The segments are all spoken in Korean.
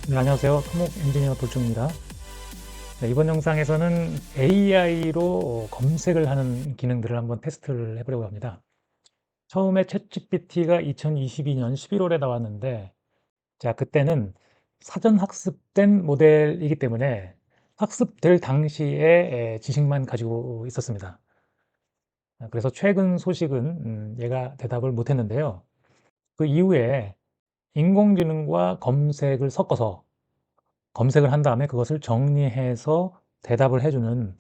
네, 안녕하세요. 토목 엔지니어 돌중입니다. 네, 이번 영상에서는 AI로 검색을 하는 기능들을 한번 테스트를 해보려고 합니다. 처음에 챗GPT가 2022년 11월에 나왔는데, 자, 그때는 사전 학습된 모델이기 때문에 학습될 당시의 지식만 가지고 있었습니다. 그래서 최근 소식은 얘가 대답을 못했는데요. 그 이후에 인공지능과 검색을 섞어서 검색을 한 다음에 그것을 정리해서 대답을 해주는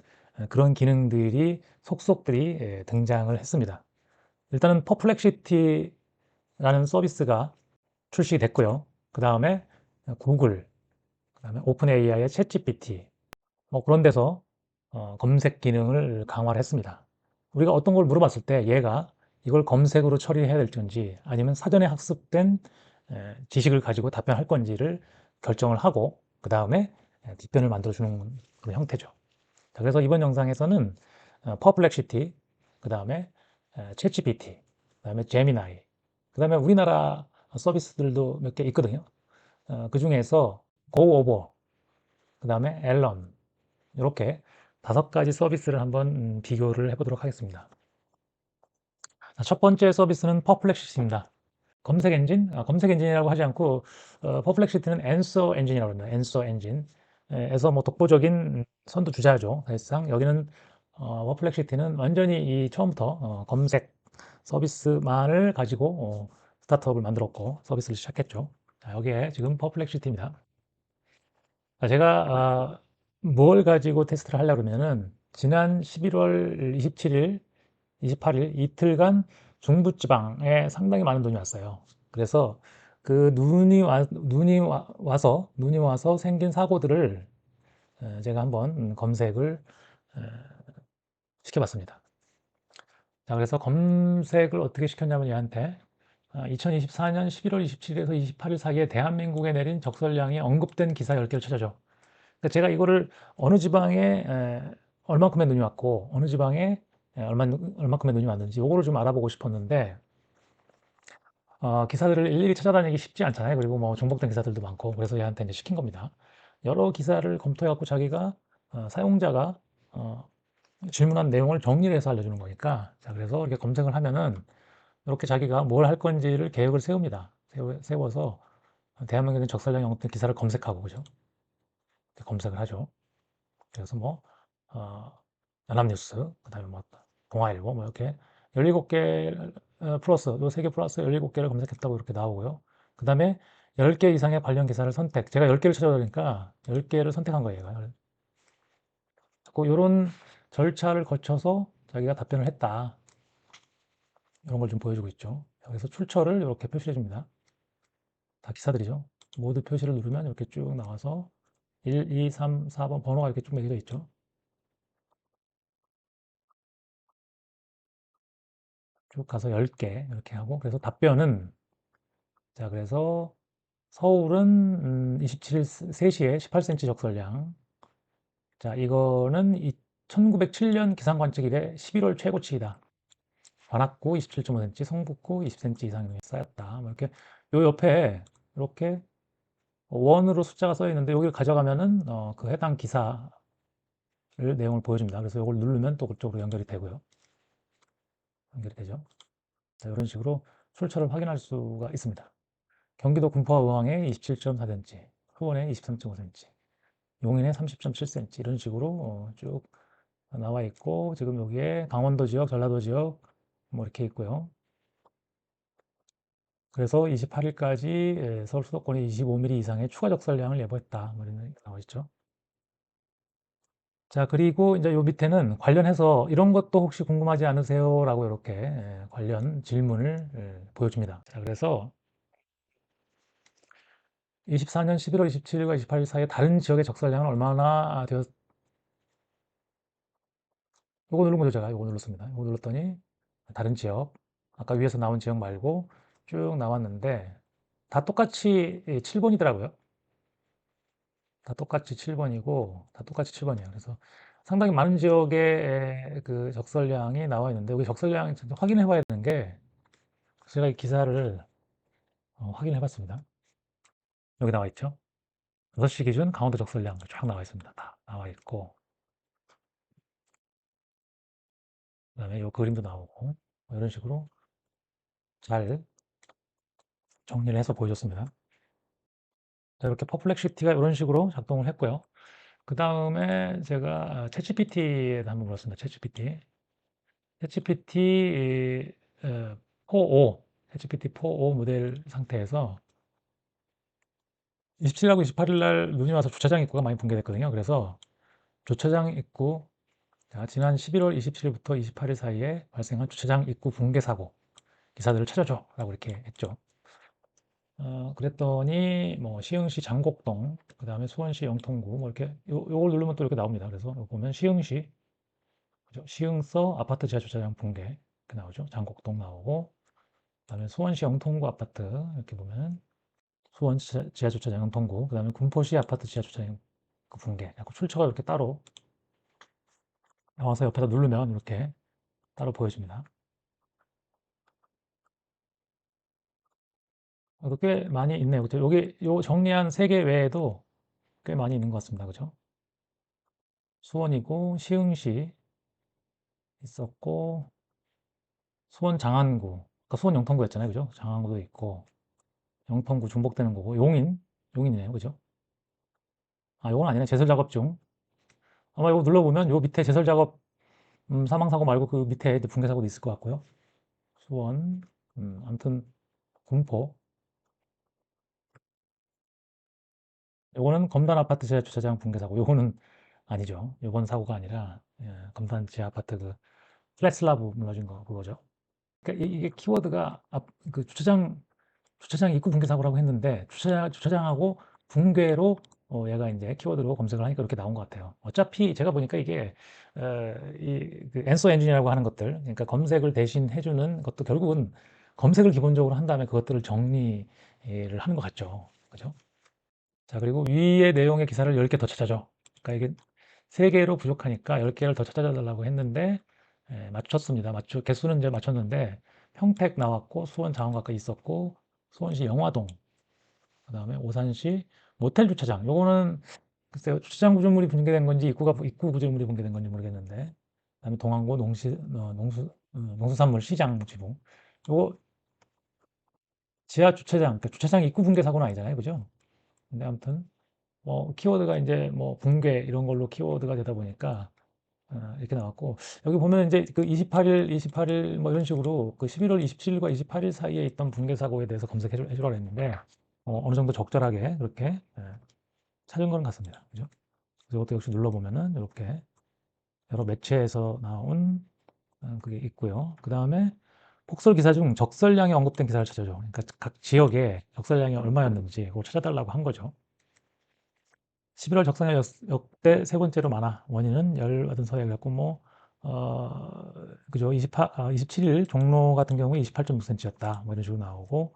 그런 기능들이 속속들이 등장을 했습니다. 일단은 퍼플렉시티라는 서비스가 출시됐고요. 그 다음에 구글, 그 다음에 오픈 AI의 챗 GPT 뭐 그런 데서 검색 기능을 강화를 했습니다. 우리가 어떤 걸 물어봤을 때 얘가 이걸 검색으로 처리해야 될지 아니면 사전에 학습된 지식을 가지고 답변할 건지를 결정을 하고 그 다음에 답변을 만들어주는 그런 형태죠. 자, 그래서 이번 영상에서는 퍼플렉시티, 그 다음에 챗GPT, 그 다음에 제미나이, 그 다음에 우리나라 서비스들도 몇 개 있거든요. 그 중에서 고오버, 그 다음에 앨런, 이렇게 5가지 서비스를 한번 비교를 해보도록 하겠습니다. 첫 번째 서비스는 퍼플렉시티입니다. 검색 엔진, 검색 엔진이라고 하지 않고 퍼플렉시티는 앤서 엔진이라고 합니다. 앤서 엔진에서 뭐 독보적인 선두주자죠. 사실상 여기는 퍼플렉시티는 완전히 이 처음부터 검색 서비스만을 가지고 스타트업을 만들었고 서비스를 시작했죠. 자, 여기에 지금 퍼플렉시티입니다. 제가 뭘 가지고 테스트를 하려고 그러면은 지난 11월 27일, 28일 이틀간 중부지방에 상당히 많은 눈이 왔어요. 그래서 그 눈이 와서 생긴 사고들을 제가 한번 검색을 시켜봤습니다. 자, 그래서 검색을 어떻게 시켰냐면 얘한테 2024년 11월 27일에서 28일 사이에 대한민국에 내린 적설량이 언급된 기사 10개를 찾아줘. 그러니까 제가 이거를 어느 지방에 얼만큼의 눈이 왔고 어느 지방에 얼만큼의 눈이 왔는지 이거를 좀 알아보고 싶었는데 기사들을 일일이 찾아다니기 쉽지 않잖아요. 그리고 뭐 중복된 기사들도 많고 그래서 얘한테 이제 시킨 겁니다. 여러 기사를 검토해 갖고 자기가 사용자가 질문한 내용을 정리를 해서 알려주는 거니까 자 그래서 이렇게 검색을 하면은 이렇게 자기가 뭘 할 건지를 계획을 세웁니다. 세워서 대한민국의 적설량이 언급된 기사를 검색하고 그죠? 검색을 하죠. 그래서 뭐 어, 연합뉴스, 그다음에 뭐 동아일보 뭐 이렇게 17개 플러스 요 3개 플러스 17개를 검색했다고 이렇게 나오고요. 그다음에 10개 이상의 관련 기사를 선택. 제가 10개를 찾아보니까 10개를 선택한 거예요. 꼭 요런 절차를 거쳐서 자기가 답변을 했다. 이런 걸 좀 보여주고 있죠. 그래서 출처를 이렇게 표시해 줍니다. 다 기사들이죠. 모두 표시를 누르면 이렇게 쭉 나와서 1, 2, 3, 4번 번호가 이렇게 쭉 매겨져 있죠. 쭉 가서 10개 이렇게 하고 그래서 답변은 자 그래서 서울은 27일 3시에 18cm 적설량 자 이거는 1907년 기상관측 이래 11월 최고치이다. 관악구 27.5cm, 성북구 20cm 이상이 쌓였다. 뭐 이렇게 요 옆에 이렇게 원으로 숫자가 써 있는데 여기를 가져가면은 그 해당 기사를 내용을 보여줍니다. 그래서 이걸 누르면 또 그쪽으로 연결이 되고요. 연결이 되죠. 자, 이런 식으로 출처를 확인할 수가 있습니다. 경기도 군포와 의왕에 27.4cm, 수원에 23.5cm, 용인에 30.7cm 이런 식으로 쭉 나와 있고 지금 여기에 강원도 지역, 전라도 지역 뭐 이렇게 있고요. 그래서 28일까지 서울 수도권에 25mm 이상의 추가 적설량을 예보했다. 뭐 이런 게 나와 있죠. 자, 그리고 이제 요 밑에는 관련해서 이런 것도 혹시 궁금하지 않으세요? 라고 이렇게 관련 질문을 보여줍니다. 자, 그래서 24년 11월 27일과 28일 사이에 다른 지역의 적설량은 얼마나 되었, 요거 누른 거죠, 제가. 요거 눌렀습니다. 요거 눌렀더니 다른 지역, 아까 위에서 나온 지역 말고 쭉 나왔는데 다 똑같이 7번이더라고요. 다 똑같이 7번이고 다 똑같이 7번이에요. 그래서 상당히 많은 지역의 그 적설량이 나와 있는데 여기 적설량 확인해 봐야 되는 게 제가 이 기사를 확인해 봤습니다. 여기 나와 있죠. 6시 기준 강원도 적설량 쫙 나와 있습니다. 다 나와 있고, 그다음에 요 그림도 나오고, 이런 식으로 잘 정리를 해서 보여줬습니다. 자, 이렇게 퍼플렉시티가 이런 식으로 작동을 했고요. 그 다음에 제가 챗GPT에 한번 물었습니다. 챗GPT. 챗GPT 4o, 챗GPT 4o 모델 상태에서 27일하고 28일 날 눈이 와서 주차장 입구가 많이 붕괴됐거든요. 그래서 주차장 입구, 자, 지난 11월 27일부터 28일 사이에 발생한 주차장 입구 붕괴 사고 기사들을 찾아줘 라고 이렇게 했죠. 그랬더니 뭐 시흥시 장곡동, 그 다음에 수원시 영통구 뭐 이렇게 요걸 누르면 또 이렇게 나옵니다. 그래서 보면 시흥시, 그죠? 시흥서 아파트 지하 주차장 붕괴 이렇게 나오죠. 장곡동 나오고, 그다음에 수원시 영통구 아파트 이렇게 보면 수원 지하 주차장 영통구, 그다음에 군포시 아파트 지하 주차장 그 붕괴. 약간 출처가 이렇게 따로 나와서 옆에다 누르면 이렇게 따로 보여집니다. 꽤 많이 있네요. 그죠? 여기 요 정리한 세 개 외에도 꽤 많이 있는 것 같습니다. 그죠? 수원이고 시흥시 있었고, 수원 장안구, 아까 수원 영통구였잖아요. 그죠? 장안구도 있고, 영통구 중복되는 거고, 용인이네요. 그죠? 아, 요건 아니네. 제설 작업 중. 아마 이거 눌러보면 요 밑에 제설 작업, 사망사고 말고 그 밑에 붕괴 사고도 있을 것 같고요. 수원, 아무튼 군포. 요거는 검단 아파트 지하 주차장 붕괴 사고. 요거는 아니죠. 요번 사고가 아니라, 검단 지하 아파트 그 플랫 슬라브 무너진 거 그거죠. 그러니까 이게 키워드가 그 주차장 입구 붕괴 사고라고 했는데 주차장하고 붕괴로 얘가 이제 키워드로 검색을 하니까 이렇게 나온 것 같아요. 어차피 제가 보니까 이게 그 앤서 엔진이라고 하는 것들, 그러니까 검색을 대신 해주는 것도 결국은 검색을 기본적으로 한 다음에 그것들을 정리를 하는 것 같죠. 그죠? 자, 그리고 위의 내용의 기사를 10개 더 찾아줘. 그러니까 이게 3개로 부족하니까 10개를 더 찾아달라고 했는데, 맞췄습니다. 개수는 이제 맞췄는데, 평택 나왔고, 수원 장원각까지 있었고, 수원시 영화동, 그 다음에 오산시 모텔 주차장. 요거는 글쎄요, 주차장 구조물이 붕괴된 건지 입구 구조물이 붕괴된 건지 모르겠는데, 그다음에 동안고 농수산물 시장 지붕. 요거 지하 주차장, 그러니까 주차장 입구 붕괴 사고는 아니잖아요, 그죠? 근데 아무튼 뭐 키워드가 이제 뭐 붕괴 이런 걸로 키워드가 되다 보니까 이렇게 나왔고, 여기 보면 이제 그 28일 뭐 이런 식으로 그 11월 27일과 28일 사이에 있던 붕괴 사고에 대해서 해주라고 했는데, 어느 정도 적절하게 그렇게 찾은 건 같습니다. 그죠? 그래서 이것도 역시 눌러보면은 이렇게 여러 매체에서 나온 그게 있고요. 그 다음에 폭설 기사 중 적설량이 언급된 기사를 찾아줘. 그러니까 각 지역에 적설량이 얼마였는지 그걸 찾아달라고 한 거죠. 11월 적설량 역대 세 번째로 많아. 원인은 열 받은 서해였고, 뭐, 그죠. 27일 종로 같은 경우에 28.6cm였다. 뭐 이런 식으로 나오고,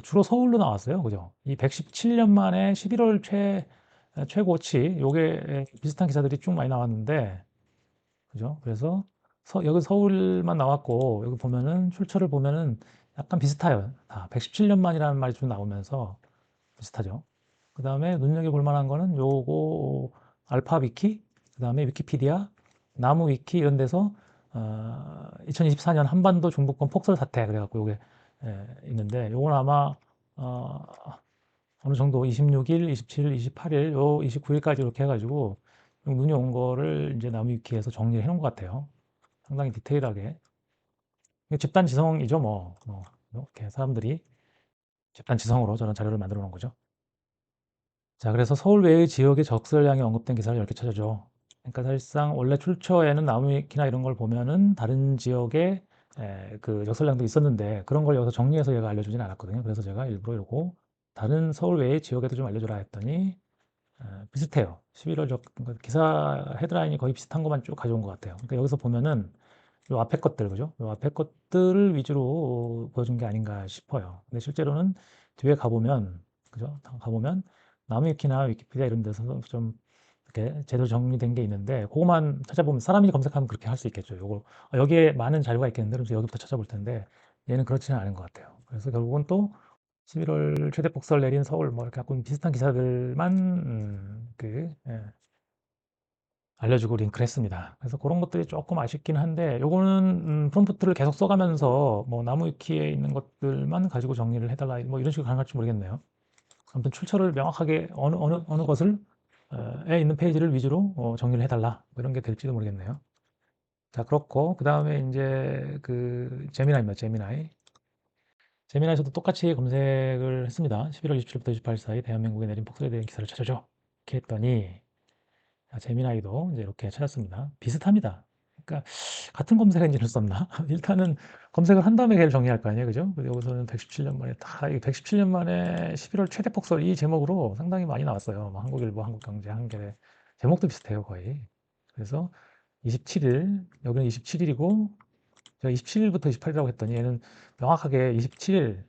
주로 서울로 나왔어요. 그죠. 이 117년 만에 11월 최고치, 요게 비슷한 기사들이 쭉 많이 나왔는데, 그죠. 그래서 여기 서울만 나왔고, 여기 보면은 출처를 보면은 약간 비슷해요. 117년 만이라는 말이 좀 나오면서 비슷하죠. 그 다음에 눈여겨볼 만한 거는 요거 알파 위키, 그 다음에 위키피디아, 나무 위키 이런 데서 2024년 한반도 중부권 폭설 사태 그래갖고 요게 있는데, 요건 아마 어, 어느 정도 26일, 27일, 28일, 요 29일까지 이렇게 해가지고 눈이 온 거를 이제 나무 위키에서 정리를 해놓은 것 같아요. 상당히 디테일하게. 이게 집단 지성이죠, 뭐 이렇게 사람들이 집단 지성으로 저런 자료를 만들어 놓은 거죠. 자, 그래서 서울 외의 지역의 적설량이 언급된 기사를 10개 찾아줘. 그러니까 사실상 원래 출처에는 나무위키나 이런 걸 보면은 다른 지역에 그 적설량도 있었는데 그런 걸 여기서 정리해서 얘가 알려주진 않았거든요. 그래서 제가 일부러 이러고 다른 서울 외의 지역에도 좀 알려주라 했더니 비슷해요. 11월 그러니까 기사 헤드라인이 거의 비슷한 것만 쭉 가져온 것 같아요. 그러니까 여기서 보면은 요 앞에 것들, 그죠? 요 앞에 것들을 위주로 보여준 게 아닌가 싶어요. 근데 실제로는 뒤에 가보면, 그죠? 가보면 나무위키나 위키피디아 이런 데서 좀 이렇게 제대로 정리된 게 있는데, 그거만 찾아보면 사람이 검색하면 그렇게 할 수 있겠죠. 요거, 여기에 많은 자료가 있겠는데, 그래서 여기부터 찾아볼 텐데, 얘는 그렇지는 않은 것 같아요. 그래서 결국은 또 11월 최대 폭설 내린 서울 뭐 이렇게 갖고 비슷한 기사들만 예, 알려주고 링크를 했습니다. 그래서 그런 것들이 조금 아쉽긴 한데 요거는 프롬프트를 계속 써가면서 뭐 나무위키에 있는 것들만 가지고 정리를 해달라 뭐 이런 식으로 가능할지 모르겠네요. 아무튼 출처를 명확하게 어느 것을 에 있는 페이지를 위주로 정리를 해달라 뭐 이런 게 될지도 모르겠네요. 자, 그렇고 그 다음에 이제 그 제미나이입니다. 제미나이에서도 똑같이 검색을 했습니다. 11월 27일부터 28일 사이 대한민국에 내린 폭설에 대한 기사를 찾아줘 이렇게 했더니 제미나이도 이제 이렇게 찾았습니다. 비슷합니다. 그러니까 같은 검색 엔진을 썼나? 일단은 검색을 한 다음에 걔를 정리할 거 아니에요, 그죠? 근데 여기서는 117년 만에 117년 만에 11월 최대 폭설 이 제목으로 상당히 많이 나왔어요. 뭐 한국일보, 한국경제, 한겨레 제목도 비슷해요, 거의. 그래서 27일 여기는 27일이고 제가 27일부터 28일이라고 했더니 얘는 명확하게 27일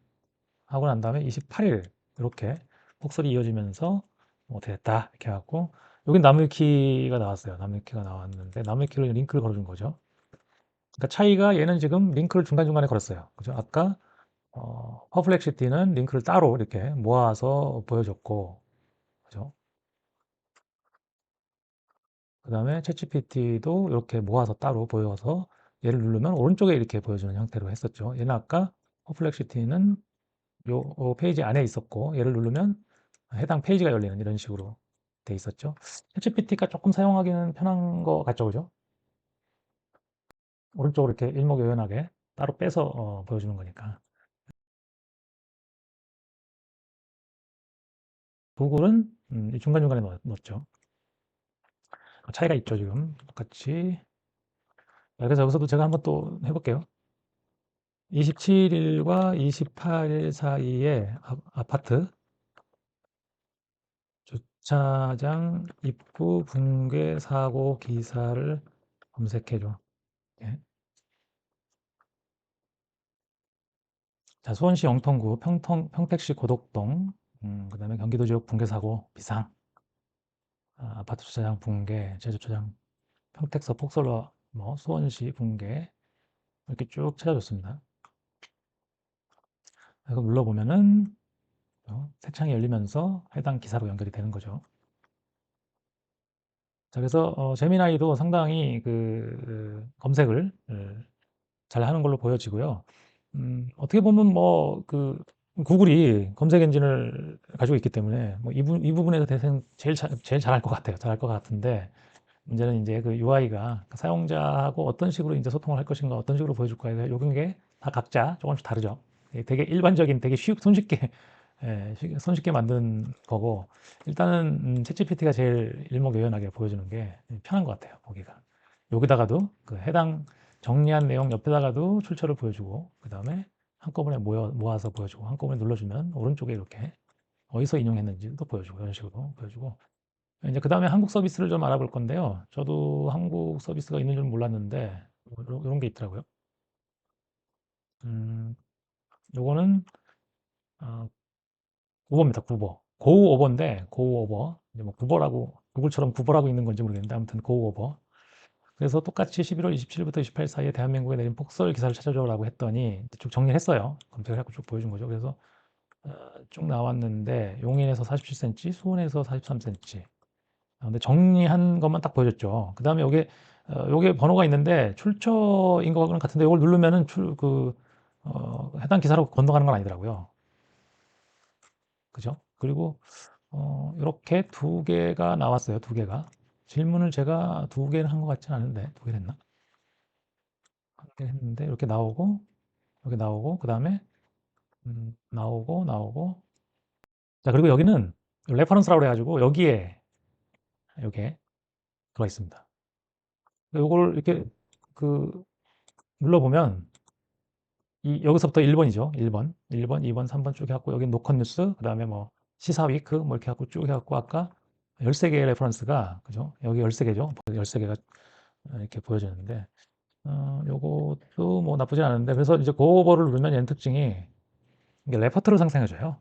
하고 난 다음에 28일 이렇게 폭설이 이어지면서 어떻게 됐다 이렇게 해갖고 여긴 나무위키가 나왔어요. 나무위키가 나왔는데 나무위키로 링크를 걸어준 거죠. 그러니까 차이가 얘는 지금 링크를 중간중간에 걸었어요. 그죠? 아까 퍼플렉시티는 링크를 따로 이렇게 모아서 보여줬고, 그죠? 그 다음에 챗GPT도 이렇게 모아서 따로 보여서 얘를 누르면 오른쪽에 이렇게 보여주는 형태로 했었죠. 얘는 아까 퍼플렉시티는 요 페이지 안에 있었고 얘를 누르면 해당 페이지가 열리는 이런 식으로 돼 있었죠. 챗GPT가 조금 사용하기는 편한 것 같죠, 그죠? 오른쪽으로 이렇게 일목요연하게 따로 빼서 보여주는 거니까. 구글은 이 중간중간에 넣었죠. 차이가 있죠, 지금. 똑같이. 그래서 여기서도 제가 한번 또 해볼게요. 27일과 28일 사이에 아파트 주차장 입구 붕괴 사고 기사를 검색해줘. 예. 자, 수원시 영통구 평택시 고덕동, 그다음에 경기도 지역 붕괴 사고 비상, 아파트 주차장 붕괴, 제주차장 평택서 폭설로 뭐 수원시 붕괴 이렇게 쭉 찾아줬습니다. 이거 눌러보면은 새 창이 열리면서 해당 기사로 연결이 되는 거죠. 자, 그래서 제미나이도 상당히 검색을 잘 하는 걸로 보여지고요. 어떻게 보면 뭐 구글이 검색 엔진을 가지고 있기 때문에 뭐 이 부분에서 대생 제일 잘할 것 같아요. 잘할 것 같은데 문제는 이제 그 UI가 사용자하고 어떤 식으로 이제 소통을 할 것인가, 어떤 식으로 보여줄 거야. 이런 게 다 각자 조금씩 다르죠. 되게 일반적인, 되게 손쉽게 손쉽게 만든 거고 일단은 챗GPT가 제일 일목요연하게 보여주는 게 편한 것 같아요. 보기가. 여기다가도 그 해당 정리한 내용 옆에다가도 출처를 보여주고 그 다음에 한꺼번에 모아서 보여주고 한꺼번에 눌러주면 오른쪽에 이렇게 어디서 인용했는지도 보여주고 이런 식으로 보여주고 이제 그 다음에 한국 서비스를 좀 알아볼 건데요. 저도 한국 서비스가 있는 줄 몰랐는데 이런 게 있더라고요. 음, 요거는 어, 구버입니다. 구버. 고오버인데 고오버. 이제 뭐 구버라고 구글처럼 구버라고 있는 건지 모르겠는데 아무튼 고오버. 그래서 똑같이 11월 27일부터 28일 사이에 대한민국에 내린 폭설 기사를 찾아줘라고 했더니 쭉 정리했어요. 검색을 해서 쭉 보여준 거죠. 그래서 쭉 나왔는데 용인에서 47cm, 수원에서 43cm. 근데 정리한 것만 딱 보여줬죠. 그 다음에 요게 번호가 있는데 출처인 것 같은데 이걸 누르면은 해당 기사로 건너가는 건 아니더라고요. 그죠? 그리고 이렇게 두 개가 나왔어요. 두 개가. 질문을 제가 두 개를 한 것 같지는 않은데 두 개를 했나? 한 개 했는데 이렇게 나오고 여기 나오고 그 다음에 나오고 자 그리고 여기는 레퍼런스라고 그래가지고 여기에 이게 들어가 있습니다. 요걸 이렇게 그 눌러보면 여기서부터 1번이죠. 1번, 2번, 3번 쭉 해갖고 여기 노컷 뉴스, 그 다음에 뭐 시사 위크 뭐 이렇게 해갖고 쭉 해갖고 아까 13개의 레퍼런스가 그죠? 여기 13개죠. 13개가 이렇게 보여지는데 요것도 뭐 나쁘지 않은데 그래서 이제 고버를 누르면 얘는 특징이 이게 레포트를 상상해줘요.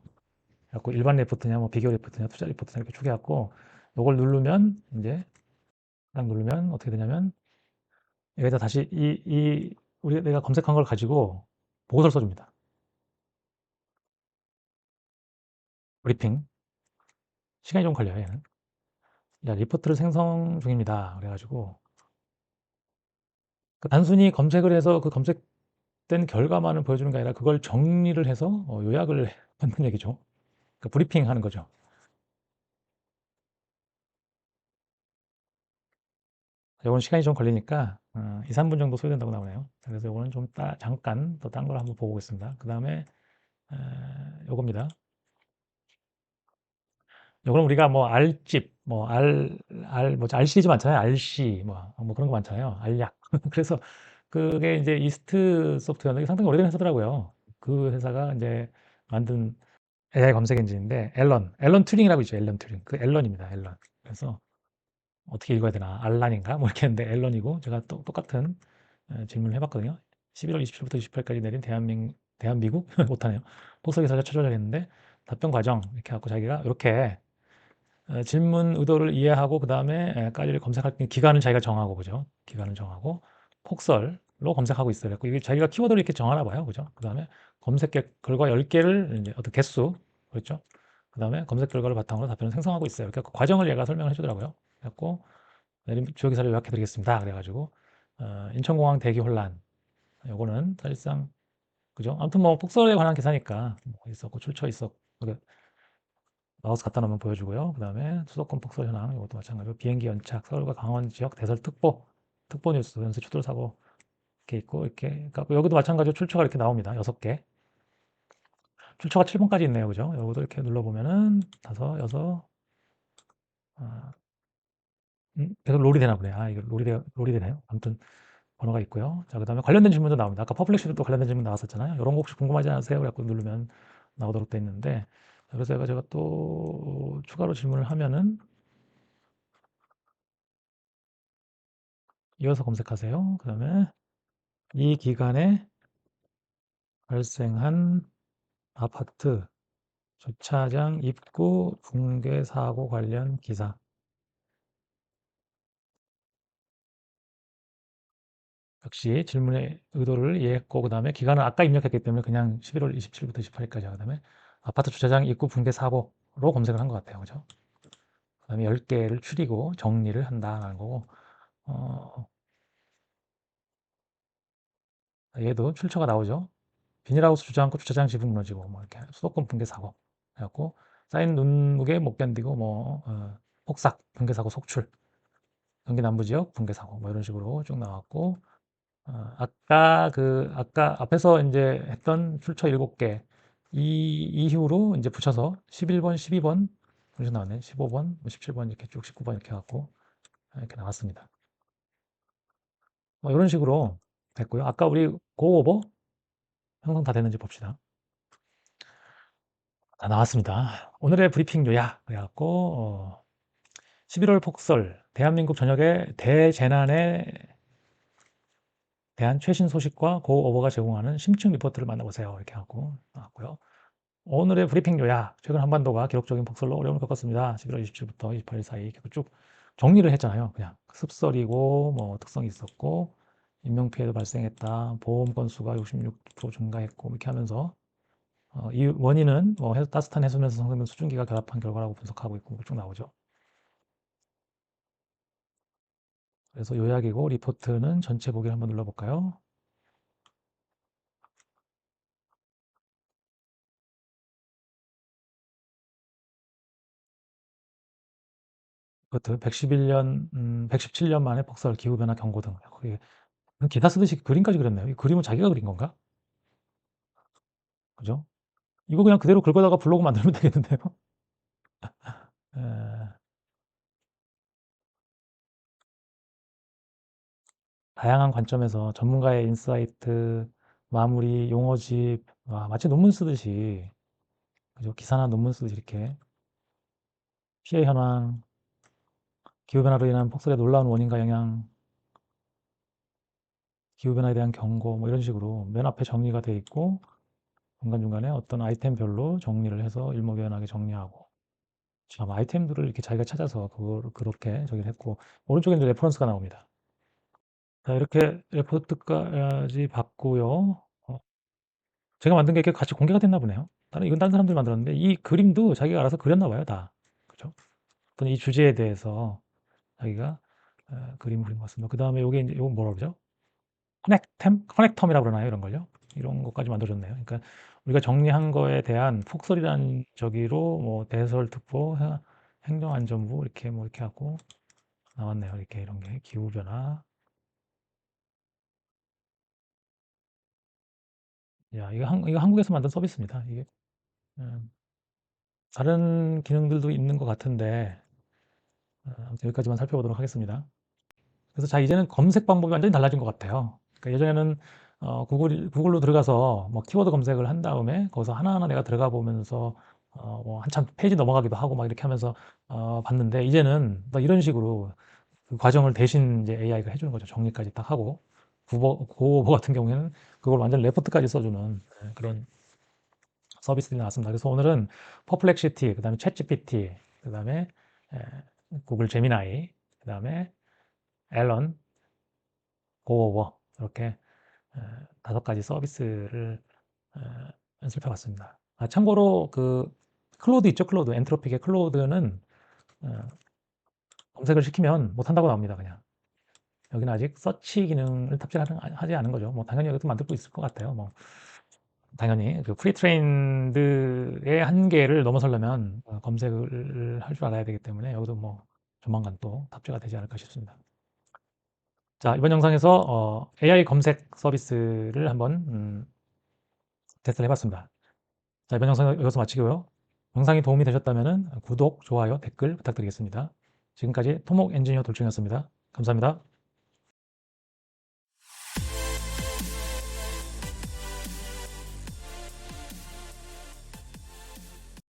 그래갖고 일반 레포트냐 뭐 비교 레포트냐 투자 레포트냐 이렇게 쭉 해갖고 요걸 누르면 이제 딱 누르면 어떻게 되냐면 여기다 다시 내가 검색한 걸 가지고 보고서를 써줍니다. 브리핑. 시간이 좀 걸려요, 얘는. 야, 리포트를 생성 중입니다. 그래가지고 그 단순히 검색을 해서 그 검색된 결과만을 보여주는 게 아니라 그걸 정리를 해서 요약을 하는 얘기죠. 그 브리핑 하는 거죠. 요건 시간이 좀 걸리니까 2, 3분 정도 소요된다고 나오네요. 그래서 요거는 좀 잠깐 또 딴 걸 한번 보고 오겠습니다. 그 다음에 요겁니다. 요거는 우리가 뭐 알집, 뭐 뭐지, 알 시리즈 많잖아요. 알씨, 뭐 그런 거 많잖아요. 알약. 그래서 그게 이제 이스트 소프트웨어인데 상당히 오래된 회사더라고요. 그 회사가 이제 만든 AI 검색 엔진인데 앨런 튜링이라고 있죠. 앨런 튜링. 그 앨런입니다. 앨런. 그래서 어떻게 읽어야 되나? 알란인가? 뭐 이렇게 했는데 앨런이고 제가 또 똑같은 질문을 해봤거든요. 11월 27일부터 28일까지 내린 대한미국 못하네요. 폭스 기사를 찾아줘야겠는데 답변 과정 이렇게 갖고 자기가 이렇게 질문 의도를 이해하고 그 다음에 까지를 검색할 때 기간을 자기가 정하고 그죠? 기간을 정하고 폭설로 검색하고 있어요. 그래서 이게 자기가 키워드를 이렇게 정하나 봐요. 그죠? 그 다음에 검색 결과 10개를 이제 어떤 개수 그렇죠? 그 다음에 검색 결과를 바탕으로 답변을 생성하고 있어요. 그래서 그 과정을 얘가 설명을 해주더라고요. 그래갖고 내림 주요 기사를 요약해 드리겠습니다. 그래가지고 인천공항 대기 혼란 요거는 사실상 그죠? 아무튼 뭐 폭설에 관한 기사니까 뭐 있었고 출처 있었고 마우스 갖다 놓으면 보여주고요. 그 다음에 수도권 폭설 현황 이것도 마찬가지로 비행기 연착 서울과 강원 지역 특보 뉴스 연쇄 추돌 사고 이렇게 있고 이렇게 그러니까 여기도 마찬가지로 출처가 이렇게 나옵니다. 6개 출처가 7번까지 있네요. 그죠? 여기도 이렇게 눌러보면은 다섯 여섯 아, 계속 롤이 되나 보네. 이거 롤이 되나요? 아무튼 번호가 있고요. 자, 그 다음에 관련된 질문도 나옵니다. 아까 퍼블릭시도 또 관련된 질문 나왔었잖아요. 이런 거 혹시 궁금하지 않으세요? 그래갖고 누르면 나오도록 돼 있는데 그래서 제가 또 추가로 질문을 하면은 이어서 검색하세요. 그 다음에 이 기간에 발생한 아파트 주차장 입구 붕괴 사고 관련 기사. 역시 질문의 의도를 이해했고 그 다음에 기간을 아까 입력했기 때문에 그냥 11월 27일부터 28일까지 그 다음에 아파트 주차장 입구 붕괴 사고로 검색을 한 것 같아요. 그죠? 그 다음에 10개를 추리고 정리를 한다라는 거고 어, 얘도 출처가 나오죠. 비닐하우스 주저앉고 주차장 지붕 무너지고 뭐 이렇게 수도권 붕괴 사고 그래갖고 쌓인 눈무게 못 견디고 폭삭 붕괴 사고 속출 경기 남부 지역 붕괴 사고 뭐 이런 식으로 쭉 나왔고 아까 앞에서 이제 했던 출처 7개 이후로 이제 붙여서 11번, 12번 그래서 나왔네. 15번, 17번 이렇게 쭉 19번 이렇게 갖고 이렇게 나왔습니다. 뭐 이런 식으로 됐고요. 아까 우리 고오버 형성 다 됐는지 봅시다. 다 나왔습니다. 오늘의 브리핑 요약 그래갖고 11월 폭설 대한민국 전역의 대재난에 대한 최신 소식과 고오버가 제공하는 심층 리포트를 만나보세요. 이렇게 하고 나왔고요. 오늘의 브리핑 요약. 최근 한반도가 기록적인 폭설로 어려움을 겪었습니다. 11월 27일부터 28일 사이 쭉 정리를 했잖아요. 그냥 습설이고 뭐 특성이 있었고 인명피해도 발생했다. 보험 건수가 66% 증가했고 이렇게 하면서 이 원인은 따뜻한 해수면에서 상승된 수증기가 결합한 결과라고 분석하고 있고 쭉 나오죠. 그래서 요약이고 리포트는 전체 보기를 한번 눌러볼까요? 리포트 117년 만에 폭설, 기후변화 경고 등. 거기 기사 쓰듯이 그림까지 그렸네요. 이 그림은 자기가 그린 건가? 그죠? 이거 그냥 그대로 긁어다가 블로그 만들면 되겠는데요? 에, 다양한 관점에서 전문가의 인사이트, 마무리, 용어집, 마치 논문 쓰듯이, 그죠? 기사나 논문 쓰듯이 이렇게 피해 현황, 기후변화로 인한 폭설의 놀라운 원인과 영향, 기후변화에 대한 경고, 뭐 이런 식으로 맨 앞에 정리가 돼 있고, 중간중간에 어떤 아이템별로 정리를 해서 일목요연하게 정리하고, 참 아이템들을 이렇게 자기가 찾아서 그렇게 저기를 했고, 오른쪽에 이제 레퍼런스가 나옵니다. 자, 이렇게 레포트까지 봤고요. 제가 만든 게 이렇게 같이 공개가 됐나 보네요. 이건 다른 사람들이 만들었는데 이 그림도 자기가 알아서 그렸나 봐요, 다. 그죠? 어떤 이 주제에 대해서 자기가 그림을 그린 것 같습니다. 그 다음에 요게 이제 요건 뭐라 그러죠? 커넥텀이라고 그러나요? 이런 걸요? 이런 것까지 만들어줬네요. 그러니까 우리가 정리한 거에 대한 폭설이라는 저기로 뭐 대설특보, 행정안전부 이렇게 뭐 이렇게 하고 나왔네요. 이렇게 이런 게 기후변화. 야, 이거 한국에서 만든 서비스입니다. 이게 음, 다른 기능들도 있는 것 같은데 아무튼 여기까지만 살펴보도록 하겠습니다. 그래서 자, 이제는 검색 방법이 완전히 달라진 것 같아요. 그러니까 예전에는 구글로 들어가서 뭐 키워드 검색을 한 다음에 거기서 하나하나 내가 들어가 보면서 뭐 한참 페이지 넘어가기도 하고 막 이렇게 하면서 봤는데 이제는 뭐 이런 식으로 그 과정을 대신 이제 AI가 해주는 거죠. 정리까지 딱 하고 고오버 같은 경우에는 그걸 완전 레포트까지 써주는 그런 서비스들이 나왔습니다. 그래서 오늘은 퍼플렉시티, 그다음에 챗GPT, 그다음에 구글 제미나이, 그다음에 앨런, 고오버 이렇게 5가지 서비스를 살펴봤습니다. 참고로 그 클로드 있죠, 클로드. 엔트로픽의 클로드는 검색을 시키면 못한다고 나옵니다, 그냥. 여기는 아직 서치 기능을 탑재하지 않은 거죠. 뭐 당연히 여기도 만들고 있을 것 같아요. 뭐 당연히 그 프리트레인드의 한계를 넘어서려면 검색을 할 줄 알아야 되기 때문에 여기도 뭐 조만간 또 탑재가 되지 않을까 싶습니다. 자, 이번 영상에서 AI 검색 서비스를 한번 테스트를 해봤습니다. 자, 이번 영상은 여기서 마치고요. 영상이 도움이 되셨다면 구독, 좋아요, 댓글 부탁드리겠습니다. 지금까지 토목 엔지니어 돌중이었습니다. 감사합니다.